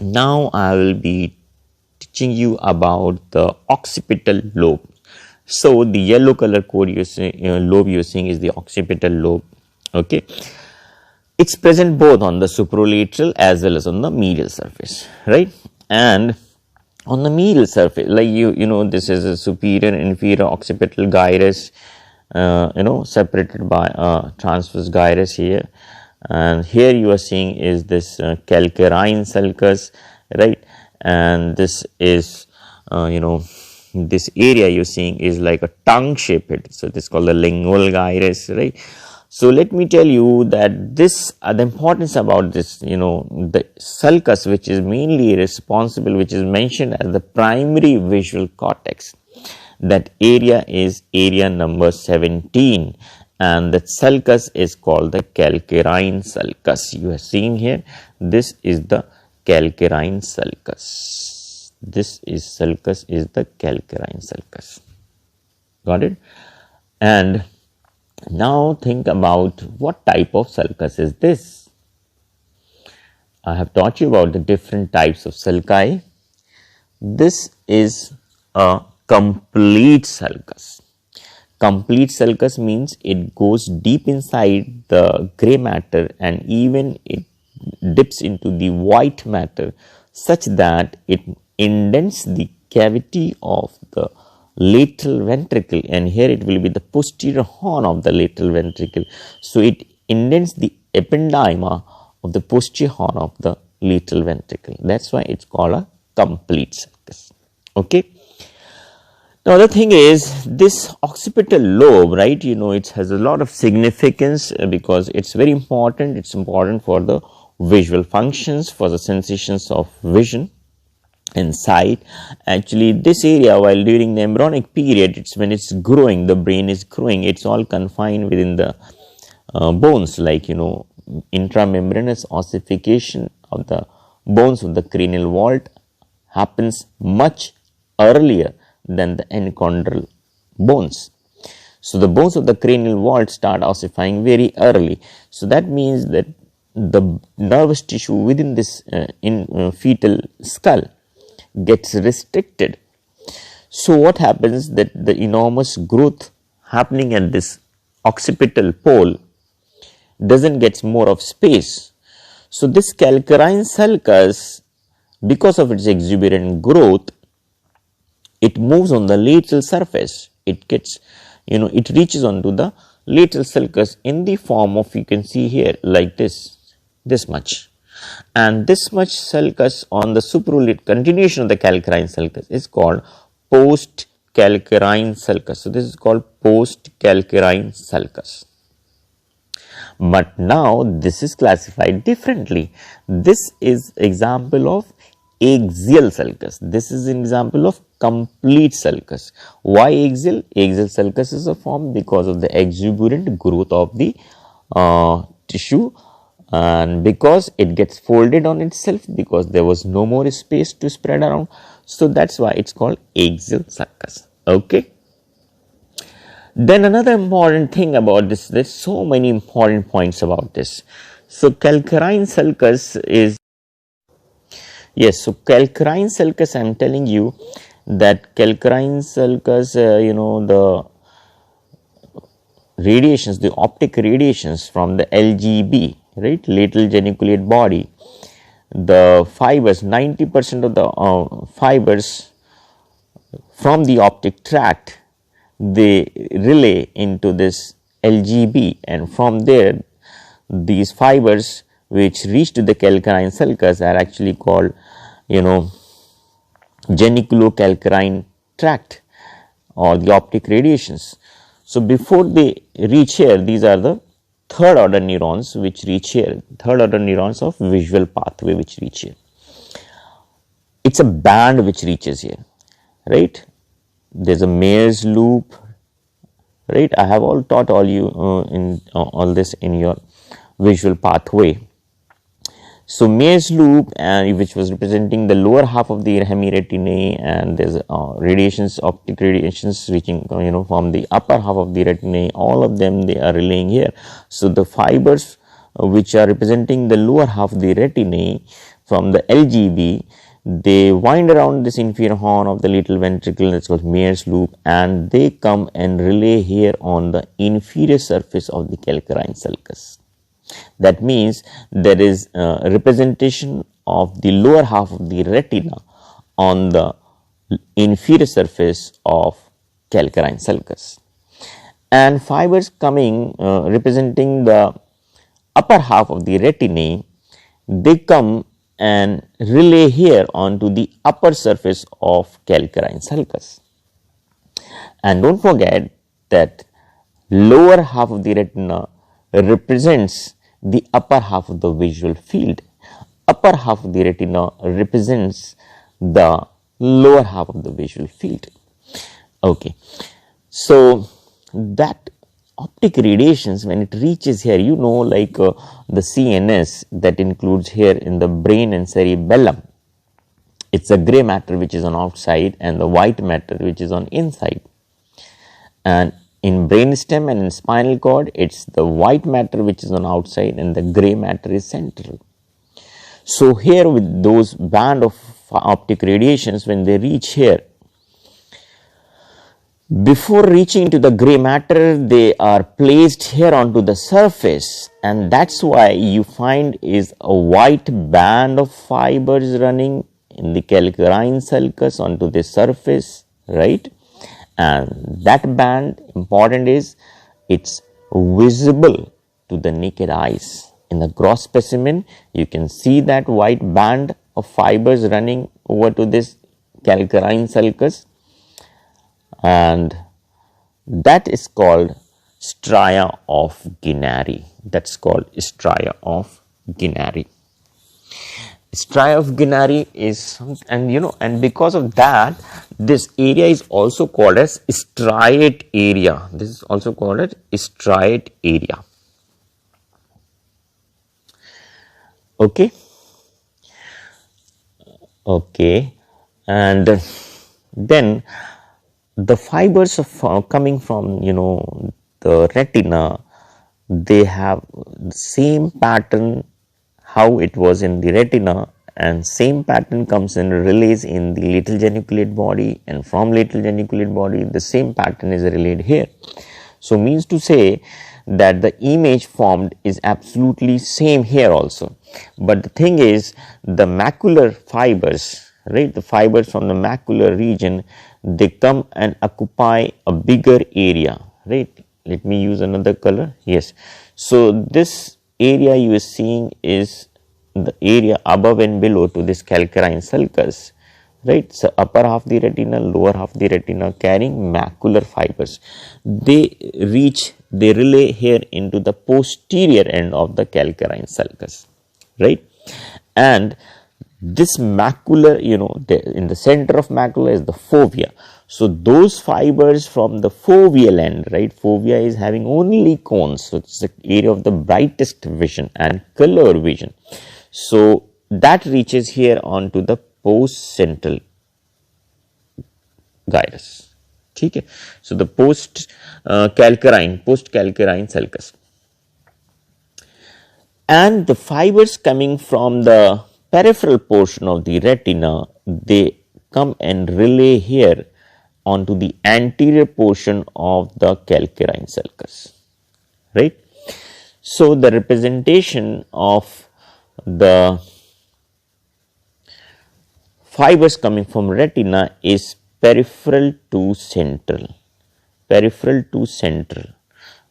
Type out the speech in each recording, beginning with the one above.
Now I will be teaching you about the occipital lobe. So the yellow color code you see, lobe you are seeing is the occipital lobe. Okay, it's present both on the superolateral as well as on the medial surface, right? And on the medial surface, like you know, this is a superior and inferior occipital gyrus, separated by a transverse gyrus here, and here you are seeing is this calcarine sulcus, right? And this is this area you're seeing is like a tongue shaped, so this is called the lingual gyrus, right? So let me tell you that this the importance about this, the sulcus, which is mainly responsible, which is mentioned as the primary visual cortex. That area is area number 17, and the sulcus is called the calcarine sulcus. You are seeing here, this is the calcarine sulcus. This is sulcus is the calcarine sulcus. Got it? And now think about what type of sulcus is this. I have taught you about the different types of sulci. This is a complete sulcus. Complete sulcus means it goes deep inside the gray matter and even it dips into the white matter such that it indents the cavity of the lateral ventricle, and here it will be the posterior horn of the lateral ventricle. So it indents the ependyma of the posterior horn of the lateral ventricle. That's why it's called a complete sulcus. Okay. Now the thing is, this occipital lobe, right, it has a lot of significance because it's very important. It's important for the visual functions, for the sensations of vision and sight. Actually, this area, while during the embryonic period, it's when it's growing, the brain is growing, it's all confined within the bones, like intramembranous ossification of the bones of the cranial vault happens much earlier than the enchondral bones. So the bones of the cranial vault start ossifying very early. So that means that the nervous tissue within this fetal skull gets restricted. So what happens that the enormous growth happening at this occipital pole doesn't get more of space. So this calcarine sulcus, because of its exuberant growth, it moves on the lateral surface. It gets, it reaches onto the lateral sulcus in the form of, you can see here, like this much. And this much sulcus on the superolateral continuation of the calcarine sulcus is called post calcarine sulcus. So this is called post calcarine sulcus. But now this is classified differently. This is example of axial sulcus. This is an example of complete sulcus. Why axial? Axial sulcus is a form because of the exuberant growth of the tissue, and because it gets folded on itself, because there was no more space to spread around. So that's why it's called axial sulcus. Okay. Then another important thing about this, there's so many important points about this. So calcarine sulcus is, yes, so calcarine sulcus, I'm telling you that calcarine sulcus, the radiations, the optic radiations from the LGB, right, lateral geniculate body, the fibers, 90% of the fibers from the optic tract, they relay into this LGB, and from there these fibers which reach to the calcarine sulcus are actually called geniculocalcarine tract or the optic radiations. So before they reach here, these are the third order neurons which reach here, third order neurons of visual pathway which reach here. It's a band which reaches here, right? There's a Mayer's loop, right? I have all taught all you in all this in your visual pathway. So Mayer's loop, which was representing the lower half of the hemiretinae, and there's radiations, optic radiations reaching from the upper half of the retinae. All of them, they are relaying here. So the fibers which are representing the lower half of the retinae, from the LGB, they wind around this inferior horn of the little ventricle, that's called Meyers's loop, and they come and relay here on the inferior surface of the calcarine sulcus. That means there is a representation of the lower half of the retina on the inferior surface of calcarine sulcus, and fibers coming representing the upper half of the retinae, they come and relay here onto the upper surface of calcarine sulcus. And don't forget that lower half of the retina represents the upper half of the visual field. Upper half of the retina represents the lower half of the visual field. Okay, so that optic radiations, when it reaches here, you know, like the CNS, that includes here in the brain and cerebellum, it's a gray matter which is on outside and the white matter which is on inside. And in brainstem and in spinal cord, it's the white matter which is on outside and the gray matter is central. So here with those band of optic radiations, when they reach here, before reaching to the gray matter, they are placed here onto the surface, and that's why you find is a white band of fibers running in the calcarine sulcus onto the surface, right? And that band, important is, it's visible to the naked eyes. In the gross specimen, you can see that white band of fibers running over to this calcarine sulcus, and that is called stria of Guignard. That's called stria of Guignard. Stria of Guignard is, and you know, and because of that, this area is also called as striate area. This is also called as striate area. Okay. Okay, and then the fibers of coming from, you know, the retina, they have the same pattern how it was in the retina, and same pattern comes and relays in the lateral geniculate body, and from lateral geniculate body the same pattern is relayed here. So means to say that the image formed is absolutely same here also, but the thing is, the macular fibers, right, the fibers from the macular region, they come and occupy a bigger area, right? Let me use another color. Yes, so this area you are seeing is the area above and below to this calcarine sulcus, right? So upper half the retina, lower half the retina carrying macular fibers, they relay here into the posterior end of the calcarine sulcus, right? And this macula, you know, in the center of macula is the fovea. So those fibers from the foveal end, right? Fovea is having only cones, so it's the area of the brightest vision and color vision. So that reaches here onto the post-central gyrus. Okay. So the post-calcarine sulcus, and the fibers coming from the peripheral portion of the retina, they come and relay here onto the anterior portion of the calcarine sulcus, right? So the representation of the fibers coming from retina is peripheral to central,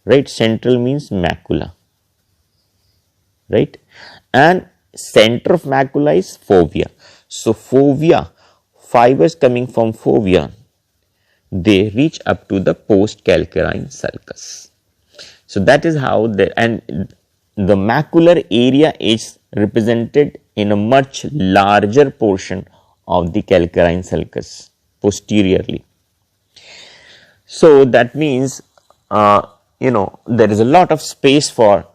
right? Central means macula, right? And center of macula is fovea. So fovea, fibers coming from fovea, they reach up to the post-calcarine sulcus. So that is how and the macular area is represented in a much larger portion of the calcarine sulcus posteriorly. So that means, you know, there is a lot of space for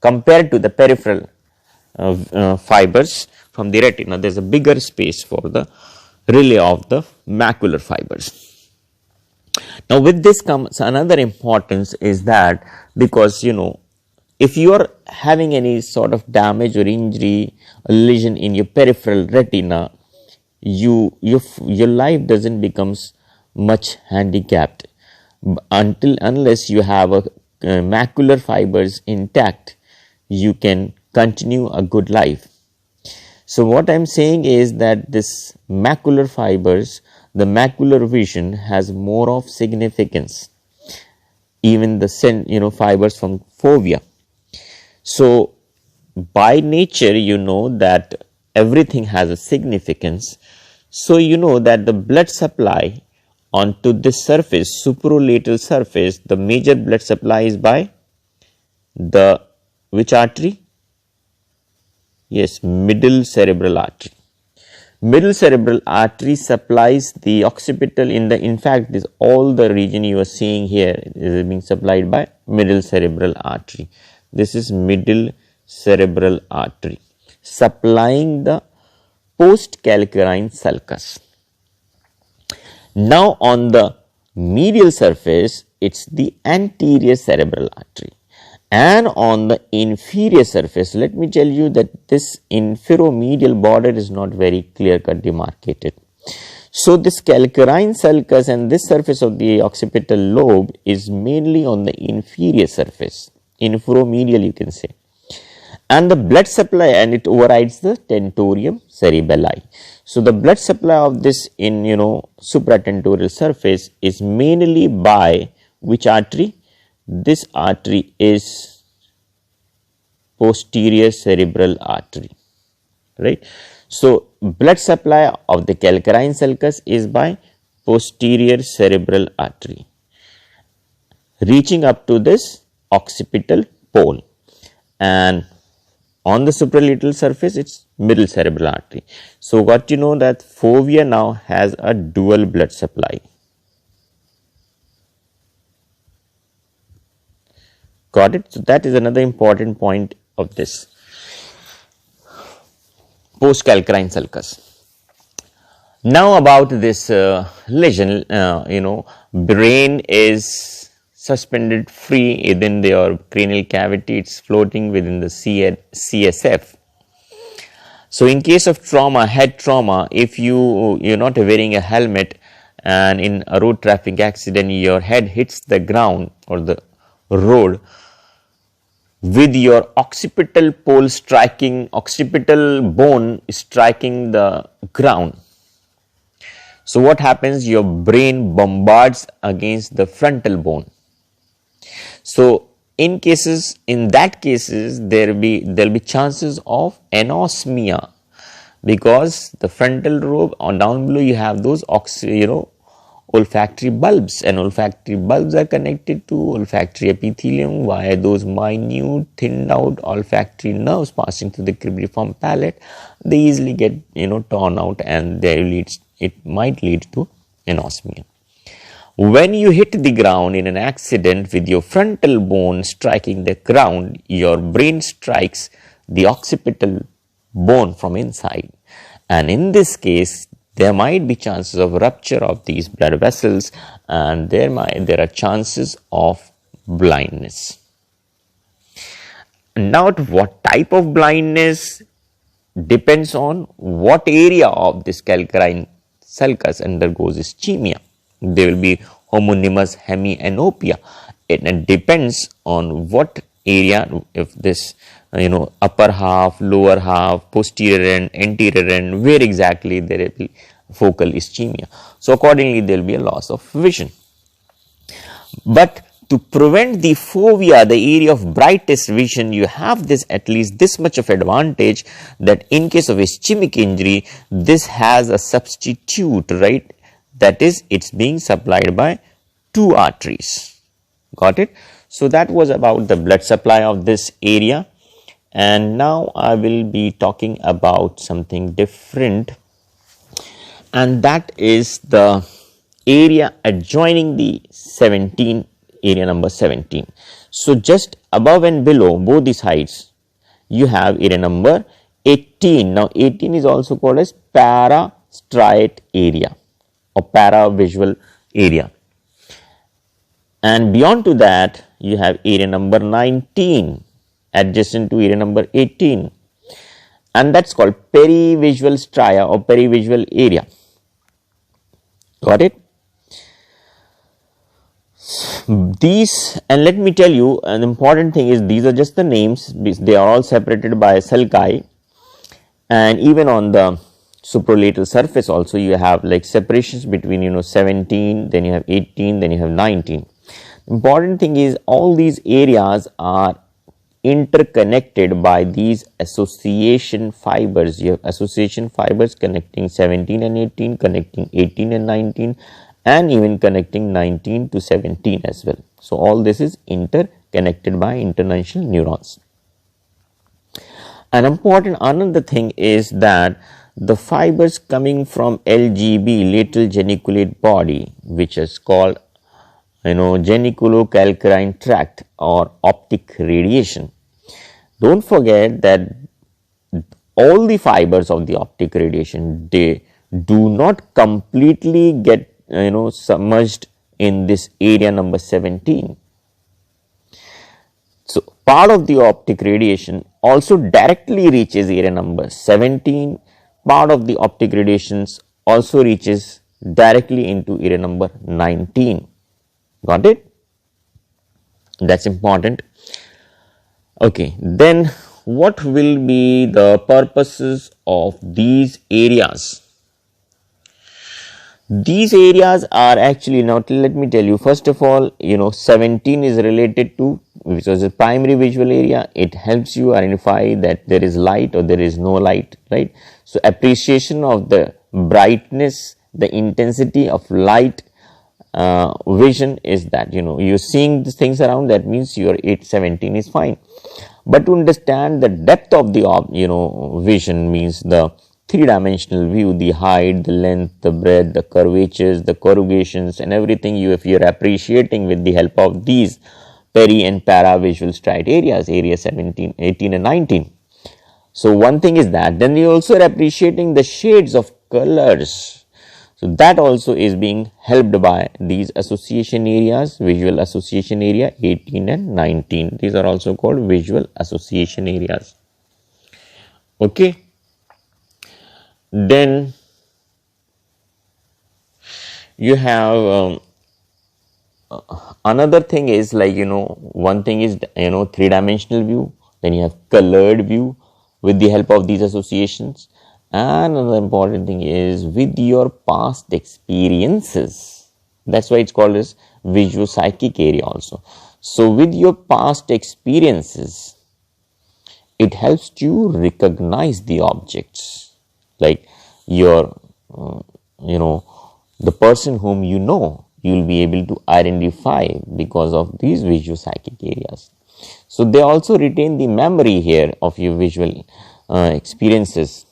compared to the peripheral fibers from the retina, there is a bigger space for the relay of the macular fibers. Now with this comes another importance, is that because, you know, if you are having any sort of damage or injury, a lesion in your peripheral retina, your life doesn't becomes much handicapped unless you have a macular fibers intact. You can continue a good life. So what I'm saying is that this macular fibers, the macular vision has more of significance, even the fibers from fovea. So by nature, that everything has a significance. So that the blood supply onto this surface, supralateral surface, the major blood supply is by the which artery? Yes, middle cerebral artery. Middle cerebral artery supplies the occipital in fact, this all the region you are seeing here is being supplied by middle cerebral artery. This is middle cerebral artery supplying the postcalcarine sulcus. Now on the medial surface, it's the anterior cerebral artery. And on the inferior surface, let me tell you that this inferomedial border is not very clear-cut demarcated. So this calcarine sulcus and this surface of the occipital lobe is mainly on the inferior surface, inferomedial you can say. And the blood supply, and it overrides the tentorium cerebelli. So the blood supply of this in supratentorial surface is mainly by which artery? This artery is posterior cerebral artery, right? So blood supply of the calcarine sulcus is by posterior cerebral artery, reaching up to this occipital pole, and on the supralateral surface it's middle cerebral artery. So got to know that fovea now has a dual blood supply. Got it? So that is another important point of this postcalcarine sulcus. Now about this lesion, brain is suspended free within your cranial cavity. It's floating within the CSF. So in case of trauma, head trauma, if you're not wearing a helmet and in a road traffic accident, your head hits the ground or the road with your occipital bone striking the ground. So what happens? Your brain bombards against the frontal bone. So in that cases there'll be chances of anosmia, because the frontal lobe or down below you have those olfactory bulbs, and olfactory bulbs are connected to olfactory epithelium via those minute thinned out olfactory nerves passing through the cribriform palate. They easily get torn out, and it might lead to anosmia. When you hit the ground in an accident with your frontal bone striking the ground, your brain strikes the occipital bone from inside, and in this case there might be chances of rupture of these blood vessels, and there are chances of blindness. Now, what type of blindness depends on what area of this calcarine sulcus undergoes ischemia. There will be homonymous hemianopia. It depends on what area, if this upper half, lower half, posterior end, anterior end, where exactly there will be focal ischemia. So accordingly there will be a loss of vision. But to prevent the fovea, the area of brightest vision, you have this at least this much of advantage, that in case of ischemic injury, this has a substitute, right? That is, it's being supplied by two arteries. Got it? So that was about the blood supply of this area. And now I will be talking about something different, and that is the area adjoining the area number 17. So just above and below both the sides, you have area number 18. Now 18 is also called as parastriate area or paravisual area. And beyond to that, you have area number 19. adjacent to area number 18, and that's called perivisual stria or perivisual area. Got it? These, and let me tell you an important thing is these are just the names, they are all separated by sulci, and even on the supralateral surface also you have like separations between 17, then you have 18, then you have 19. Important thing is all these areas are interconnected by these association fibers. You have association fibers connecting 17 and 18, connecting 18 and 19, and even connecting 19 to 17 as well. So all this is interconnected by international neurons. An important another thing is that the fibers coming from LGB, lateral geniculate body, which is called geniculocalcarine tract or optic radiation. Don't forget that all the fibers of the optic radiation, they do not completely get submerged in this area number 17. So part of the optic radiation also directly reaches area number 17. Part of the optic radiations also reaches directly into area number 19. Got it? That's important. Okay, then what will be the purposes of these areas? These areas are actually, now let me tell you, first of all, 17 is related to, which was a primary visual area. It helps you identify that there is light or there is no light, right? So appreciation of the brightness, the intensity of light, vision is that, you're seeing the things around, that means your 817 is fine. But to understand the depth of the, vision means the three-dimensional view, the height, the length, the breadth, the curvatures, the corrugations and everything, if you're appreciating with the help of these peri and para visual striate areas, area 17, 18 and 19. So one thing is that, then you also are appreciating the shades of colors. So that also is being helped by these association areas, visual association area 18 and 19. These are also called visual association areas. Okay. Then you have another thing is like, one thing is, three-dimensional view, then you have colored view with the help of these associations. And another important thing is with your past experiences. That's why it's called as visual psychic area also. So with your past experiences, it helps you recognize the objects. Like your, the person whom you will be able to identify because of these visual psychic areas. So they also retain the memory here of your visual experiences,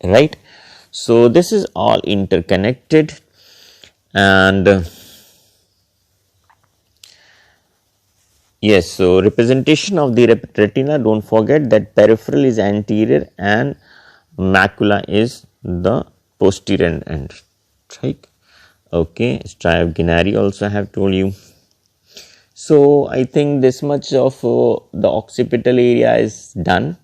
right? So this is all interconnected, and yes, so representation of the retina, don't forget that peripheral is anterior and macula is the posterior end, right? Okay, stria of Guignard also I have told you. So I think this much of the occipital area is done.